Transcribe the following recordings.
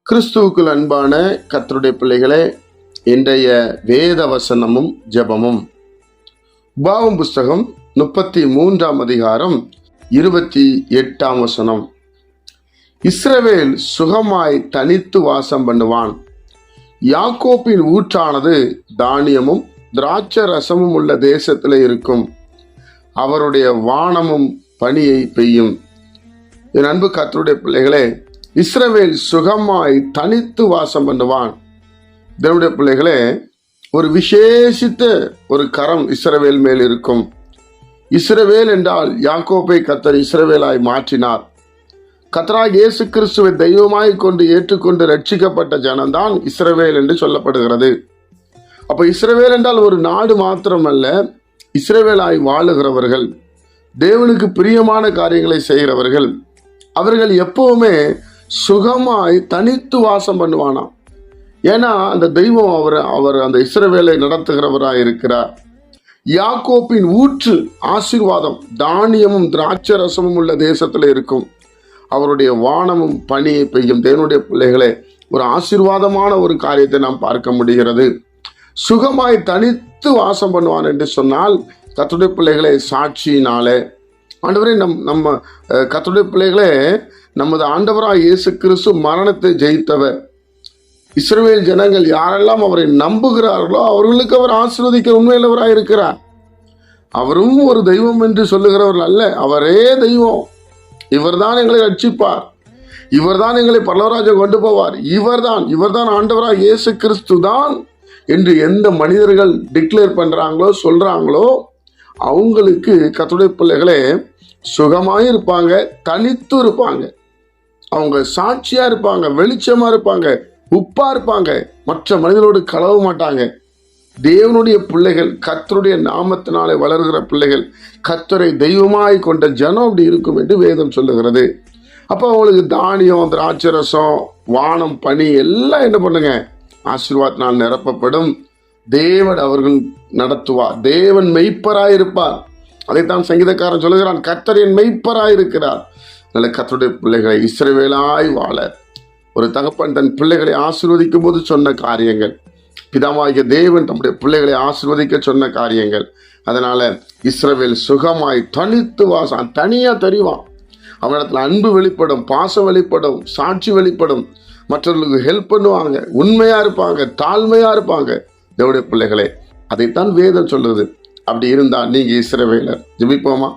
கிறிஸ்துவுக்குள் அன்பான கர்த்தருடைய பிள்ளைகளே, இன்றைய வேத வசனமும் ஜெபமும் உபாகமம் புஸ்தகம் 33ஆம் அதிகாரம் 28ஆம் வசனம். இஸ்ரவேல் சுகமாய் தனித்து வாசம் பண்ணுவான். யாக்கோப்பின் ஊற்றானது தானியமும் திராட்சை ரசமும் உள்ள தேசத்தில் இருக்கும். அவருடைய வானமும் பனியை பெய்யும். என் அன்பு கர்த்தருடைய பிள்ளைகளே, இஸ்ரவேல் சுகமாய் தனித்து வாசம் பண்ணுவான். தேவனுடைய பிள்ளைகளே, ஒரு விசேஷித்த ஒரு கரம் இஸ்ரவேல் மேல் இருக்கும். இஸ்ரவேல் என்றால் யாக்கோப்பை கர்த்தர் இஸ்ரவேலாய் மாற்றினார். கர்த்தராகிய இயேசு கிறிஸ்துவை தெய்வமாய் கொண்டு ஏற்றுக்கொண்டு ரட்சிக்கப்பட்ட ஜனம்தான் இஸ்ரவேல் என்று சொல்லப்படுகிறது. அப்ப இஸ்ரவேல் என்றால் ஒரு நாடு மாத்திரமல்ல, இஸ்ரவேலாய் வாழுகிறவர்கள், தேவனுக்கு பிரியமான காரியங்களை செய்கிறவர்கள். அவர்கள் எப்பவுமே சுகமாய் தனித்து வாசம் பண்ணுவானாம். ஏன்னா அந்த தெய்வம் அவர் அந்த இஸ்ரவேலை நடத்துகிறவராய் இருக்கிறார். யாக்கோப்பின் ஊற்று ஆசீர்வாதம் தானியமும் திராட்சை ரசமும் உள்ள தேசத்துல இருக்கும். அவருடைய வானமும் பனியை பெய்யும். தேவனுடைய பிள்ளைகளே, ஒரு ஆசீர்வாதமான ஒரு காரியத்தை நாம் பார்க்க முடிகிறது. சுகமாய் தனித்து வாசம் பண்ணுவான் என்று சொன்னால், கர்த்தருடைய பிள்ளைகளே, சாட்சியினாலே ஆண்டவரே, நம்ம கர்த்தருடைய பிள்ளைகளே, நமது ஆண்டவராய் இயேசு கிறிஸ்து மரணத்தை ஜெயித்தவர். இஸ்ரவேல் ஜனங்கள் யாரெல்லாம் அவரை நம்புகிறார்களோ அவர்களுக்கு அவர் ஆசீர்வதிக்க உண்மையிலவராய் இருக்கிறார். அவரும் ஒரு தெய்வம் என்று சொல்லுகிறவர் அல்ல, அவரே தெய்வம். இவர்தான் எங்களை ரட்சிப்பார், இவர்தான் எங்களை பரலோகராஜ்யம் கொண்டு போவார், இவர்தான் ஆண்டவராய் இயேசு கிறிஸ்து தான் என்று எந்த மனிதர்கள் டிக்ளேர் பண்றாங்களோ சொல்றாங்களோ அவங்களுக்கு கர்த்தருடைய பிள்ளைகளே சுகமாய் இருப்பாங்க, தனித்து இருப்பாங்க. அவங்க சாட்சியா இருப்பாங்க, வெளிச்சமா இருப்பாங்க, உப்பா இருப்பாங்க, மற்ற மனிதனோடு கலவ மாட்டாங்க. தேவனுடைய பிள்ளைகள், கர்த்தருடைய நாமத்தினாலே வளர்கிற பிள்ளைகள், கர்த்தரை தெய்வமாய் கொண்ட ஜனம் அப்படி இருக்கும் என்று வேதம் சொல்லுகிறது. அப்போ அவங்களுக்கு தானியம், திராட்சை ரசம், வானம், பனி எல்லாம் என்ன பண்ணுங்க, ஆசீர்வாதத்தினால் நிரப்பப்படும். தேவன் அவர்கள் நடத்துவார். தேவன் மெய்ப்பராயிருப்பார். அதைத்தான் சங்கீதக்காரன் சொல்லுகிறான், கர்த்தரின் மெய்ப்பராயிருக்கிறார். நல்ல கர்த்தருடைய பிள்ளைகளை இஸ்ரவேலாய் வாழ ஒரு தகப்பன் தன் பிள்ளைகளை ஆசீர்வதிக்கும் போது சொன்ன காரியங்கள், பிதாவாகிய தேவன் தம்முடைய பிள்ளைகளை ஆசீர்வதிக்க சொன்ன காரியங்கள். அதனால இஸ்ரவேல் சுகமாய் தனித்து வாசம், தனியா தெரிவான். அவனிடத்துல அன்பு வெளிப்படும், பாசம் வெளிப்படும், சாட்சி வெளிப்படும், மற்றவர்களுக்கு ஹெல்ப் பண்ணுவாங்க, உண்மையா இருப்பாங்க, தாழ்மையா இருப்பாங்க. தேவனுடைய பிள்ளைகளே, அதைத்தான் வேதம் சொல்லுது. அப்படி இருந்தா நீங்க இஸ்ரவேலர். ஜெபிப்போமா?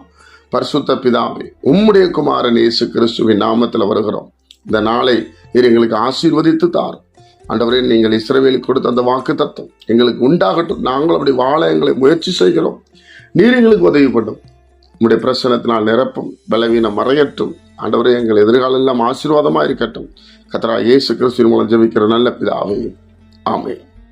பரிசுத்த பிதாவே, உம்முடைய குமாரன் இயேசு கிறிஸ்துவின் நாமத்தில் வருகிறோம். இந்த நாளை நீர் எங்களுக்கு ஆசீர்வதித்து தாரும். ஆண்டவரே, நீங்கள் இஸ்ரவேலுக்கு கொடுத்த அந்த வாக்கு தத்தம் எங்களுக்கு உண்டாகட்டும். நாங்கள் அப்படி வாழ எங்களை முயற்சி செய்கிறோம். நீர் எங்களுக்கு உதவி பண்ணும். உம்முடைய பிரசனத்தினால் நிரப்பும், பலவீனம் மறையட்டும். ஆண்டவரே, எங்கள் எதிர்காலம் எல்லாம் ஆசீர்வாதமா இருக்கட்டும். கர்த்தராகிய இயேசு கிறிஸ்துவின் மூலம் ஜெபிக்கிற நல்ல பிதாவே, ஆமென்.